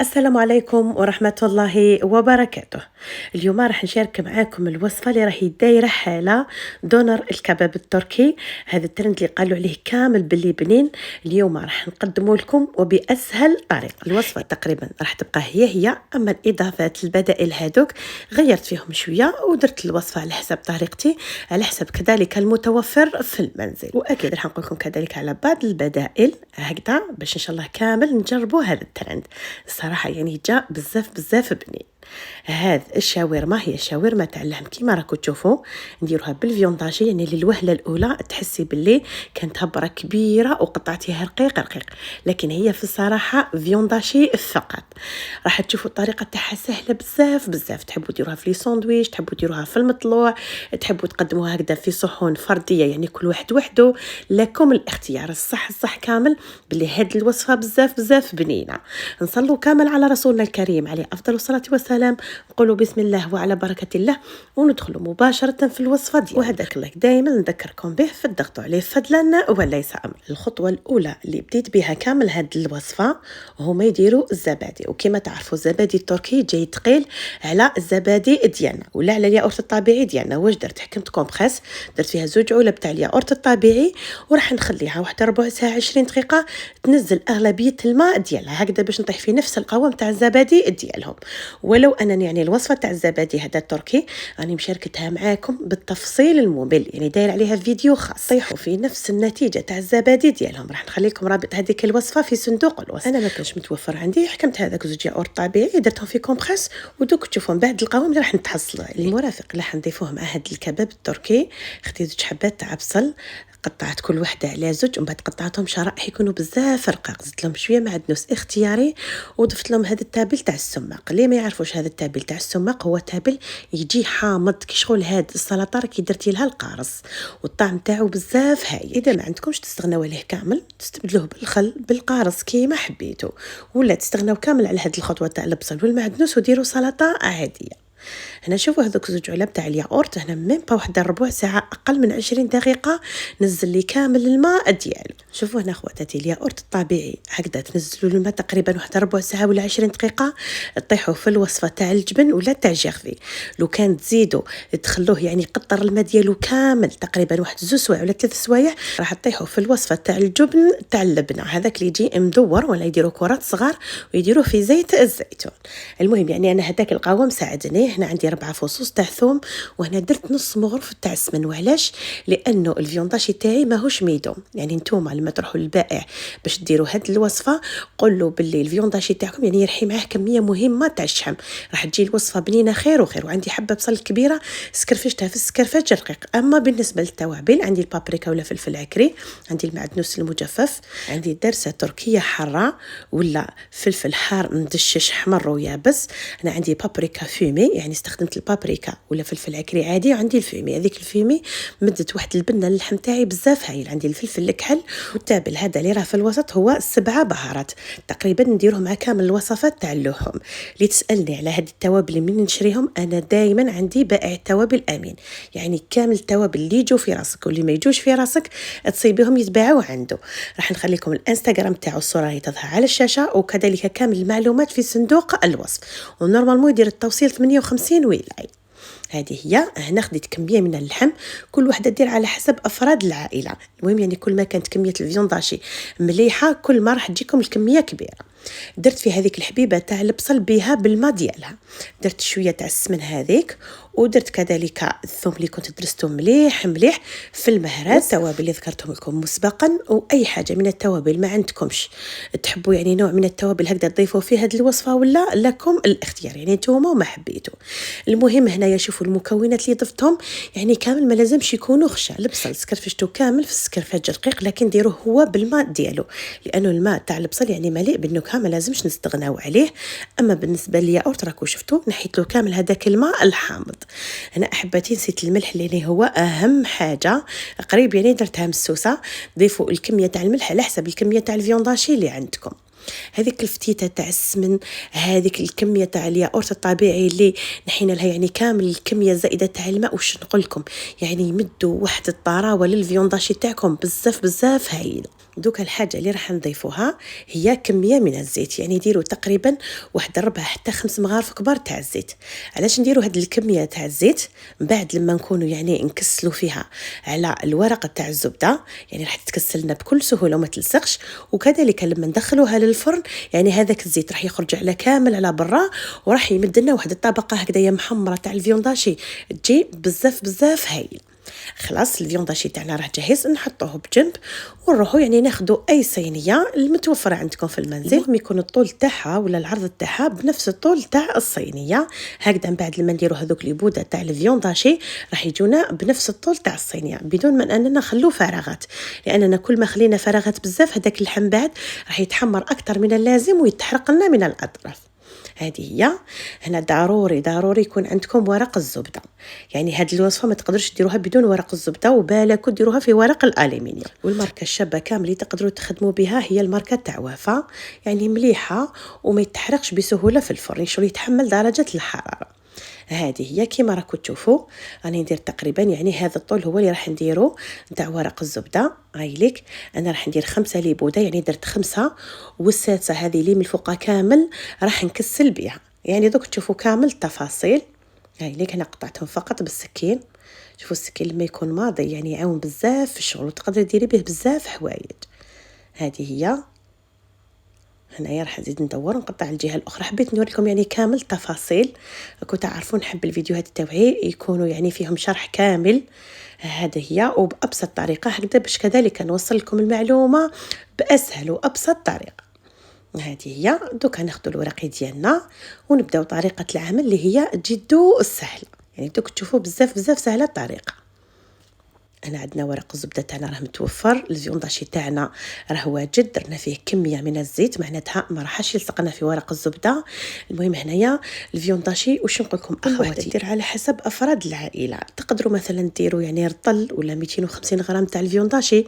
السلام عليكم ورحمة الله وبركاته. اليوم راح نشارك معاكم الوصفة اللي راهي دايرة حالة دونر الكباب التركي. هذا الترند اللي قالوا عليه كامل باللي بنين، اليوم راح نقدمه لكم وبأسهل طريقة. الوصفة تقريبا راح تبقى هي، أما الإضافات البدائل هادوك غيرت فيهم شوية ودرت الوصفة على حسب طريقتي، على حسب كذلك المتوفر في المنزل، وأكيد راح نقول لكم كذلك على بعض البدائل هكذا باش إن شاء الله كامل نجربوا هذا الترند. صراحة يعني جاء بزاف بنين. هذا الشاورما هي شاورما تاع اللحم كيما راكم تشوفوا، نديروها بالفيونداجي، يعني للوهله الاولى تحسي باللي كانت هبره كبيره وقطعتيها رقيق، لكن هي في الصراحه فيونداجي فقط. راح تشوفوا الطريقه تاعها سهله بزاف. تحبوا ديروها في لي ساندويتش، تحبوا ديروها في المطلوع، تحبوا تقدموها هكذا في صحون فرديه، يعني كل واحد وحده، لكم الاختيار. الصح كامل باللي هذه الوصفه بزاف بنينه. نصلوا كامل على رسولنا الكريم عليه افضل الصلاه والسلام، نقولوا بسم الله وعلى بركه الله وندخلوا مباشره في الوصفه دي. وهذاك الله دائما نذكركم به فضغطوا عليه فضلا وليس امر. الخطوه الاولى اللي بديت بها كامل هذه الوصفه هما يديروا الزبادي، وكما تعرفوا الزبادي التركي جاي ثقيل على الزبادي ديالنا ولا على الياورت الطبيعي ديالنا. واش درت؟ حكمت كومبريس، درت فيها 2 علب تاع الياورت الطبيعي، وراح نخليها واحد ربع ساعه 20 دقيقه تنزل اغلبيه الماء ديالها هكذا باش نطيح في نفس القوام تاع الزبادي ديالهم. ولو انني يعني الوصفه تاع الزبادي هذا التركي راني مشاركتها معاكم بالتفصيل الممل، يعني داير عليها فيديو خاص، طيحوا في نفس النتيجه تاع الزبادي ديالهم. راح نخلي لكم رابط هذيك الوصفه في صندوق الوصف. انا ما كانش متوفر عندي، حكمت هذاك 2 ياورت طبيعي درتهم في كومبريس، ودوك تشوفوا من بعد القوام اللي راح نتحصلوا عليه. المرافق اللي راح نضيفوه مع هذا الكباب التركي، خديت 2 حبات تاع بصل، قطعت كل وحده على 2، ومن بعد قطعتهم شرائح يكونوا بزاف رقاق، زدت لهم شويه معدنوس اختياري، وضفت لهم هذا التابل تاع السماق. اللي ما يعرفوش هذا التابل تاع السماق، هو تابل يجي حامض كي شغل هاد السلطه كي درتي لها القارص، والطعم تاعو بزاف هايل. اذا ما عندكمش تستغناو عليه كامل، تستبدلوه بالخل بالقارص كيما حبيتوا، ولا تستغناو كامل على هاد الخطوه تاع البصل والمعدنوس وديروا سلطه عاديه. هنا شوفوا هذوك 2 علب تاع الياورت، هنا ميم با واحد ربع ساعه، اقل من 20 دقيقه نزل لي كامل الماء ديالو. شوفوا هنا خواتاتي الياورت الطبيعي هكذا تنزلوا الماء تقريبا واحد ربع ساعه ولا 20 دقيقه، طيحوا في الوصفه تاع الجبن ولا تاع الجيرفي. لو كان تزيدوا تخلوه يعني يقطر الماء ديالو كامل تقريبا واحد 2 سوايع ولا 3 سوايع، راح تطيحوا في الوصفه تاع الجبن تاع اللبنه هذاك اللي يجي مدور، ولا يديروا كرات صغار ويديروه في زيت الزيتون. المهم يعني انا هذاك القوام ساعدني. هنا عندي 4 فصوص تاع ثوم، وهنا درت نص مغرف تاع السمن. وعلاش؟ لانه الفيونداشي تاعي ماهوش ميدوم، يعني نتوما لما تروحوا للبائع باش ديروا هذه الوصفه قولوا باللي الفيونداشي تاعكم يعني يرحي معاه كميه مهمه تاع الشحم، راح تجي الوصفه بنينه خير وخير. وعندي حبه بصل كبيره سكرفشتها في السكرفاج رقيق. اما بالنسبه للتوابل عندي البابريكا ولا فلفل عكري، عندي المعدنوس المجفف، عندي درسه تركيه حاره ولا فلفل حار مدشش حمر ويابس، انا عندي بابريكا فومي يعني استخدمت البابريكا ولا فلفل عكري عادي، وعندي الفومي. هذيك الفومي مدت واحد البنه للحم تاعي بزاف هايل. عندي الفلفل الكحل، والتابل هذا اللي راه في الوسط هو 7 بهارات تقريبا نديروه مع كامل الوصفات تاع اللحوم. اللي تسالني على هذه التوابل من نشريهم، انا دائما عندي بائع التوابل امين، يعني كامل التوابل اللي يجوا في راسك واللي ما يجوش في راسك تصيبيهم يتباعوا عنده. راح نخلي لكم الانستغرام تاعو، الصوره هي تظهر على الشاشه، وكذلك كامل المعلومات في صندوق الوصف. ونورمالمون يدير التوصيل 58 ولاية. هذه هي. هنا خديت كميه من اللحم، كل وحده دير على حسب افراد العائله. المهم يعني كل ما كانت كميه الفيونداشي مليحه كل ما راح تجيكم الكميه كبيره. درت في هذيك الحبيبه تاع البصل بها بالماء ديالها، درت شويه تاع السمن هذيك، ودرت كذلك الثوم اللي كنت درسته مليح في المهرات. التوابل اللي ذكرتهم لكم مسبقا، واي حاجه من التوابل ما عندكمش تحبوا يعني نوع من التوابل هكذا تضيفوا في هذه الوصفه ولا لكم الاختيار، يعني نتوما وما حبيتوا. المهم هنايا شوفوا المكونات اللي ضفتهم، يعني كامل ما لازمش يكونوا خشا. البصل سكرفشتو كامل في السكرفاج رقيق، لكن ديروه هو بالماء ديالو، لانه الماء تاع البصل يعني مليء بالنكهه ما لازمش نستغناو عليه. اما بالنسبه ليا اورت راكو شفتوا نحيت له كامل هذاك الماء الحامض. هنا احبتي نسيت الملح اللي هو اهم حاجه، قريب يعني درتها مسوسه. ضيفوا الكميه تاع الملح على حسب الكميه تاع الفيونداشي اللي عندكم. هذيك الفتيته تاع السمن، هذيك الكميه تاع الياورت الطبيعي اللي نحينا لها يعني كامل الكميه الزائده تاع الماء. وش نقول لكم يعني يمدوا واحد الطراوه للفيونداشي تاعكم بزاف هايل. دوكا الحاجه اللي راح نضيفوها هي كميه من الزيت، يعني نديروا تقريبا واحد 4 حتى 5 مغارف كبار تاع الزيت. علاش نديروا هاد الكميه تاع الزيت؟ من بعد لما نكونوا يعني نكسلوا فيها على الورقه تاع الزبده، يعني راح تتكسل لنا بكل سهوله وما تلصقش. وكذلك لما ندخلوها للفرن يعني هذاك الزيت راح يخرج على كامل على برا، وراح يمد لنا واحد الطبقه هكذايا محمره تاع الفيونداشي تجي بزاف بزاف هايل. خلاص الفيونداشي تاعنا راه جاهز، نحطوه بجنب ونروحوا يعني ناخذوا اي صينيه المتوفره عندكم في المنزل، المهم يكون الطول تاعها ولا العرض تاعها بنفس الطول تاع الصينيه. هكذا من بعد لما نديروا هذوك لي بوده تاع الفيونداشي راح يجونا بنفس الطول تاع الصينيه، بدون ما اننا نخلو فراغات، لاننا كل ما خلينا فراغات بزاف هذاك اللحم بعد راح يتحمر اكثر من اللازم ويتحرق لنا من الاطراف. هذه هي. هنا ضروري يكون عندكم ورق الزبده، يعني هذه الوصفه ما تقدروش ديروها بدون ورق الزبده، وبالك ديروها في ورق الالومنيوم. والماركه الشابه كامل اللي تقدروا تخدموا بها هي الماركه تاع وفاء، يعني مليحه وما يتحرقش بسهوله في الفرن، شغل يتحمل درجه الحراره. هذه هي كيما راكم تشوفوا راني ندير تقريبا يعني هذا الطول هو اللي راح نديرو نتاع ورق الزبده. هايليك انا راح ندير 5 ليبوده، يعني درت 5 والسادسه هذه اللي من الفوق كامل راح نكسل بها، يعني دوك تشوفوا كامل التفاصيل. هايليك انا قطعتهم فقط بالسكين. شوفوا السكين لما يكون ماضي يعني يعاون بزاف في الشغل وتقدري ديري به بزاف حوايج. هذه هي. هنايا راح نزيد ندور نقطع الجهه الاخرى. حبيت نوريكم يعني كامل التفاصيل، راكم تعرفون نحب الفيديوهات تاعي يكونوا يعني فيهم شرح كامل. هذا هي وبابسط طريقه هكذا باش كذلك نوصل لكم المعلومه باسهل وابسط طريقه. هذه هي. دوك ناخذ الورقي ديالنا ونبداو طريقه العمل اللي هي جدو سهله، يعني دوك تشوفوا بزاف سهله الطريقه. انا عندنا ورق الزبده تاعنا راه متوفر، الفيونداشي تاعنا راه واجد، درنا فيه كميه من الزيت معناتها ما راحش يلصقنا في ورق الزبده. المهم هنايا الفيونداشي واش نقول لكم اخواتي دير على حسب افراد العائله، تقدروا مثلا ديروا يعني رطل ولا 250 غرام تاع الفيونداشي،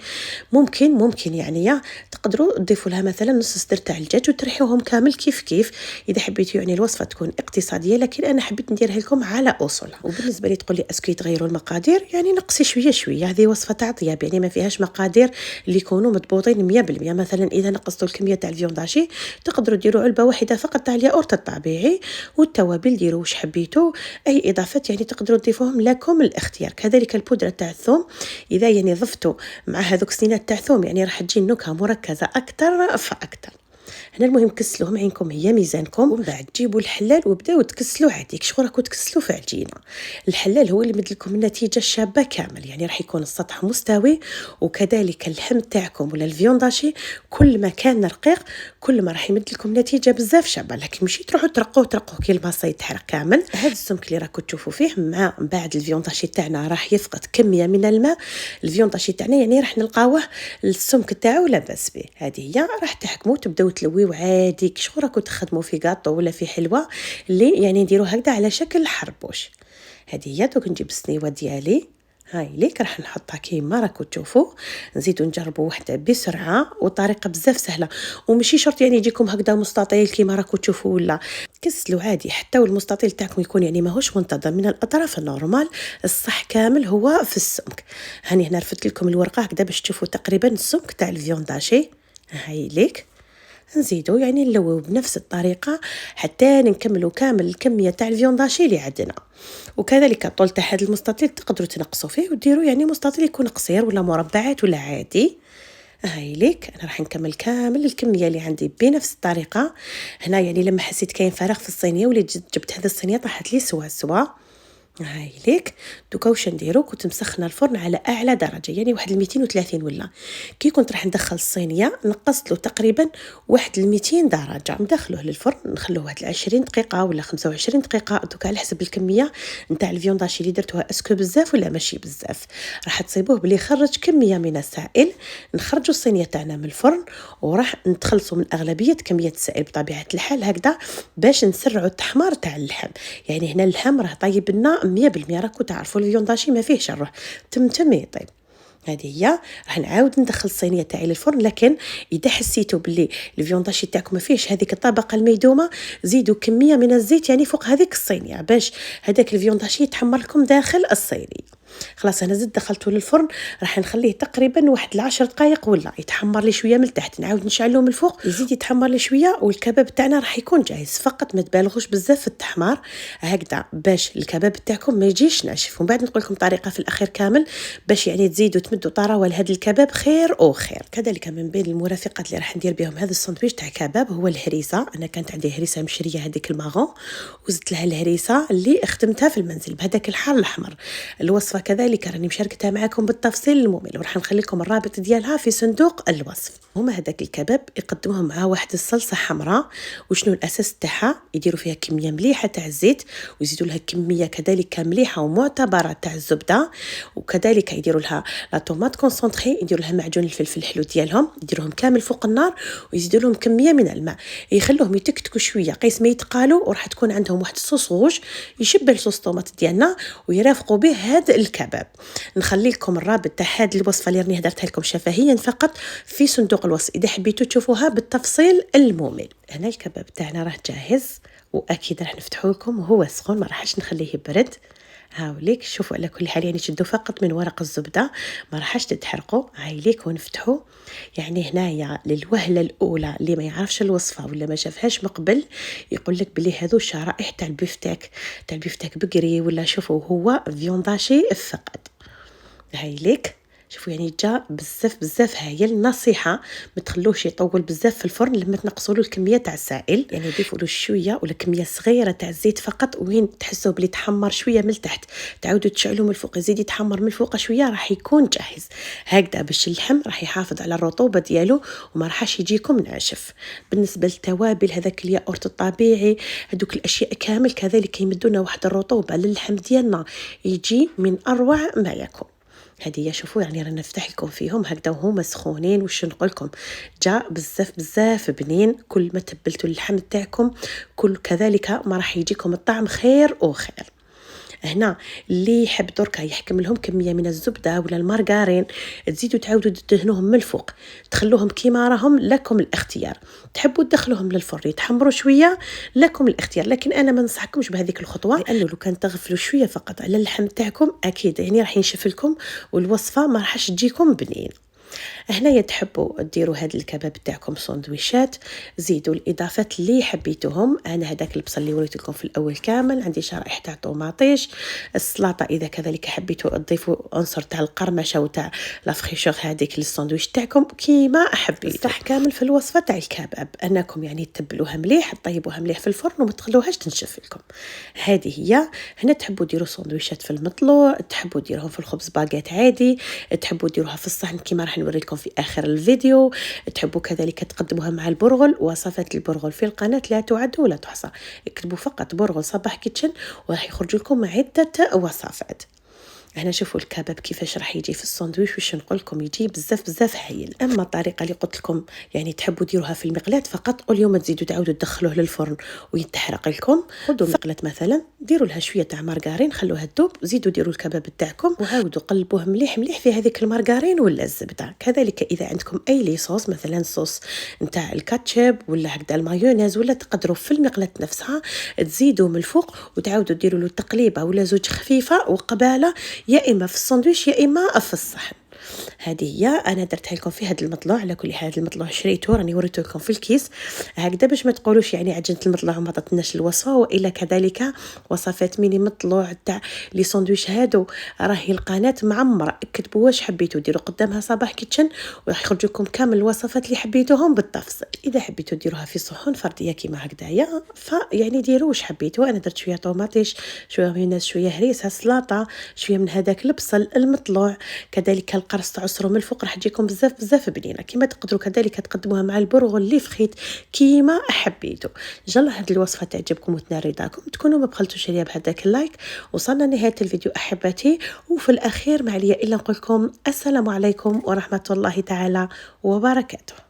ممكن يعني تقدروا تضيفوا لها مثلا نص صدر تاع الدجاج وتريحوهم كامل كيف اذا حبيتوا يعني الوصفه تكون اقتصاديه، لكن انا حبيت نديرها لكم على اصولها. وبالنسبه لي تقول لي اسكو تغيروا المقادير، يعني نقصي شويه، هذه وصفه تاع طياب يعني ما فيهاش مقادير اللي يكونوا مضبوطين 100%. مثلا اذا نقصتوا الكميه تاع الفيونداشي تقدروا ديروا علبه واحده فقط تاع الياغورت الطبيعي، والتوابل ديروا واش حبيتوا، اي اضافات يعني تقدروا تضيفوهم لكم الاختيار. كذلك البودره تاع الثوم اذا يعني ضفتوا مع هذوك سنينات تاع ثوم يعني راح تجي النكهه مركزه اكثر فاكثر. هنا المهم كسلوهم عينكم هي ميزانكم، ومن بعد جيبوا الحلال وبداو تكسلوا عاديك شغل راكم تكسلوا في عجينه. الحلال هو اللي يمد لكم النتيجه الشابه كامل، يعني راح يكون السطح مستوي، وكذلك اللحم تاعكم ولا الفيونداشي كل ما كان رقيق كل ما راح يمد لكم نتيجه بزاف شابه. لكن ماشي تروحوا ترقوه كي الماصه يتحرق كامل. هذا السمك اللي راكم تشوفوا فيه مع بعد الفيونداشي تاعنا راح يفقد كميه من الماء، الفيونداشي تاعنا يعني راح نلقاوه السمك تاعو لاباس به. هذه هي راح تحكموا تبداو تلويو عادي شغل راكم تخدموا في كاطو ولا في حلوه اللي يعني نديروا هكذا على شكل حربوش. هذه هي. دوك نجيب السنيوه ديالي هاي ليك راح نحطها كيما راكم تشوفوا، نزيدوا نجربوا وحده بسرعه وطريقه بزاف سهله، ومشي شرط يعني يجيكم هكذا مستطيل كيما راكم تشوفوا، ولا كسلوا عادي حتى والمستطيل تاعكم يكون يعني ماهوش منتظم من الاطراف النورمال، الصح كامل هو في السمك. هاني هنا رفدت لكم الورقه هكذا باش تشوفوا تقريبا السمك تاع الفيونداشي. هاي ليك نزيدوا يعني نلويو بنفس الطريقه حتى نكملوا كامل الكميه تاع الفيونداشي اللي عندنا. وكذلك الطول تاع هذا المستطيل تقدروا تنقصوا فيه وديروا يعني مستطيل يكون قصير ولا مربعات ولا عادي. هاي ليك انا راح نكمل كامل الكميه اللي عندي بنفس الطريقه. هنا يعني لما حسيت كاين فراغ في الصينيه وليت جبت هذه الصينيه طاحت لي سوا. هاي ليك دوكا واش نديرو، كنت مسخنه الفرن على اعلى درجه يعني واحد 230 ولا كي كنت راح ندخل الصينيه نقصت له تقريبا واحد 200 درجه، ندخلوه للفرن نخلوه واحد 20 دقيقه ولا 25 دقيقه دوكا على حسب الكميه نتاع الفيونداشي اللي درتوها اسكو بزاف ولا ماشي بزاف. راح تصيبوه بلي يخرج كميه من السائل. نخرجوا الصينيه تاعنا من الفرن وراح نتخلصوا من اغلبيه كميه السائل بطبيعه الحال هكذا باش نسرعوا التحمار تاع اللحم. يعني هنا اللحم راه طيب لنا 100%، راكم تعرفوا الفيونداشي ما فيهش الروح تم يطيب. هذه هي. راح نعاود ندخل الصينيه تاعي للفرن، لكن اذا حسيتوا باللي الفيونداشي تاعكم ما فيهش هذيك الطبقه الميدومه زيدوا كميه من الزيت يعني فوق هذيك الصينيه باش هذاك الفيونداشي يتحمر لكم داخل الصينيه. خلاص انا زدت دخلته للفرن، راح نخليه تقريبا واحد 10 دقائق ولا يتحمر لي شويه من تحت، نعاود نشعله من الفوق يزيد يتحمر لي شويه، والكباب تاعنا راح يكون جاهز. فقط ما تبالغوش بزاف في التحمار هكذا باش الكباب تاعكم ما يجيش ناشف. ومن بعد نقول لكم طريقه في الاخير كامل باش يعني تزيدوا تمدوا طراوه لهذا الكباب خير او خير. كذلك من بين المرافقات اللي راح ندير بهم هذا الساندويتش تاع كباب هو الهريسه. انا كانت عندي هريسه مشريه هذيك الماغون، وزدت لها الهريسه اللي خدمتها في المنزل بهذاك الحار الاحمر. الوصفه كذلك راني مشاركتها معكم بالتفصيل الممل، وراح نخلي لكم الرابط ديالها في صندوق الوصف. هما هذاك الكباب يقدموهم مع واحد الصلصه حمراء، وشنو الاساس تاعها؟ يديروا فيها كميه مليحه تاع الزيت، ويزيدوا لها كميه كذلك مليحه ومعتبره تاع الزبده، وكذلك يديروا لها لا طوماط كونسونطري، يديروا لها معجون الفلفل الحلو ديالهم، يديروهم كامل فوق النار ويزيدوا لهم كميه من الماء، يخلوهم يتكتكوا شويه قيس ما يتقالوا، وراح تكون عندهم واحد الصوص روج يشبه الصوص طوماط ديالنا ويرافقوا به هذا الكباب. نخلي لكم الرابط تاع هذه الوصفه اللي راني هدرتها لكم شفهيا فقط في صندوق الوصف اذا حبيتوا تشوفوها بالتفصيل الممل. هنا الكباب تاعنا راه جاهز، واكيد راح نفتحوا لكم وهو سخون، ما راحش نخليه يبرد. هاوليك شوفوا على كل حال يعني تشدوا فقط من ورق الزبده، ما راحش تتحرقوا. هايليك ونفتحوا. يعني هنايا للوهله الاولى اللي ما يعرفش الوصفه ولا ما شافهاش من قبل يقول لك بلي هذو الشرائح تاع البيفتاك بقري، ولا شوفوا هو فيونداشي فقط. هايليك شوفوا يعني جا بزاف هايل. نصيحه ما تخلوش يطول بزاف في الفرن، لما تنقصوا له الكميه تاع السائل، يعني ضيفوا له شويه ولا كميه صغيره تاع الزيت فقط، وين تحسوا بلي تحمر شويه من تحت تعاودوا تشعلوا من الفوق يزيد يتحمر من الفوق شويه، راح يكون جاهز هكذا. باش اللحم راح يحافظ على الرطوبه ديالو وما راحش يجيكم ناشف. بالنسبه للتوابل هذاك الياغورت الطبيعي هذوك الاشياء كامل كذلك يمدونا واحد الرطوبه للحم ديالنا يجي من اروع ما يكون. هذه شوفوا يعني رانا نفتح لكم فيهم هكذا وهما سخونين. وش نقول لكم جا بزاف بنين. كل ما تبلتوا اللحم تاعكم كل كذلك ما راح يجيكم الطعم خير وخير. هنا اللي يحب دركا يحكم لهم كميه من الزبده ولا المارغرين، تزيدوا تعاودوا تدهنوهم من الفوق، تخلوهم كيما راهم، لكم الاختيار. تحبوا تدخلوهم للفرن يتحمروا شويه لكم الاختيار، لكن انا ما ننصحكمش بهذيك الخطوه، لانه لو كان تغفلوا شويه فقط على اللحم تاعكم اكيد يعني راح ينشف لكم والوصفه ما راحش تجيكم بنين. هنايا تحبوا ديروا هذا الكباب تاعكم سندويشات، زيدوا الاضافات اللي حبيتوهم. انا هذاك البصل اللي وريت لكم في الاول كامل، عندي شرائح تاع طوماطيش، السلطه اذا كذلك حبيتوا تضيفوا عنصر تاع القرمشه وتاع لافريشور هذيك للساندويتش تاعكم كيما حبيتوا. صح كامل في الوصفه تاع الكباب انكم يعني تبلوها مليح، طيبوها مليح في الفرن وما تخلوهاش تنشف لكم. هذه هي. هنا تحبوا ديروا سندويشات في المطلوع، تحبوا ديروهم في الخبز باغيت عادي، تحبوا ديروها في الصحن كيما راح نوري لكم في آخر الفيديو، تحبوا كذلك تقدموها مع البرغل. وصفات البرغل في القناة لا تعد ولا تحصى، اكتبوا فقط برغل صباح كيتشن وراح يخرج لكم عدة وصفات. هنا شوفوا الكباب كيفاش راح يجي في الساندويتش، واش نقول لكم يجي بزاف هايل. اما الطريقه اللي قلت لكم يعني تحبوا ديروها في المقلاة فقط، اليوم تزيدوا تعاودوا تدخلوه للفرن ويتحرق لكم، خذوا مقلاة مثلا ديروا لها شويه تاع مارغرين خلوها تذوب، زيدوا ديروا الكباب تاعكم وعاودوا قلبوه مليح في هذيك المارغرين ولا الزبده. كذلك اذا عندكم اي لي صوص مثلا صوص نتاع الكاتشب ولا هكذا المايونيز، ولا تقدروا في المقلاة نفسها تزيدوا من الفوق وتعاودوا ديروا له تقليبه ولا زوج خفيفه وقباله، يا اما في الساندويتش يا اما في الصحن. هذه هي. انا درتها لكم في هذا المطلوع، على كل حال المطلوع شريته راني وريته لكم في الكيس هكذا باش ما تقولوش يعني عجنت المطلوع وما عطتناش الوصفه. والا كذلك وصفات ميني مطلوع تاع لي ساندويتش هادو راهي القناه معمره، اكتبوا واش حبيتوا ديروا قدامها صباح كيتشن وراح يخرج لكم كامل الوصفات اللي حبيتوهم بالتفصيل. اذا حبيتوا ديروها في صحون فرديه كيما هكذايا فيعني ديروا واش حبيتوا. انا درت شويه طوماطيش، شويه مايونيز، شويه هريسه، سلطه، شويه من هذاك البصل المطلوع، كذلك القرص تعصروا من الفوق راح تجيكم بزاف بنينه. كما تقدروا كذلك تقدموها مع البرغل اللي فخيت كيما حبيتوا. ان شاء الله هذه الوصفه تعجبكم وتنال رضاكم، تكونوا ما بخلتوش عليا بهذاك اللايك. وصلنا لنهايه الفيديو احبتي، وفي الاخير ما عليا الا نقول لكم السلام عليكم ورحمه الله تعالى وبركاته.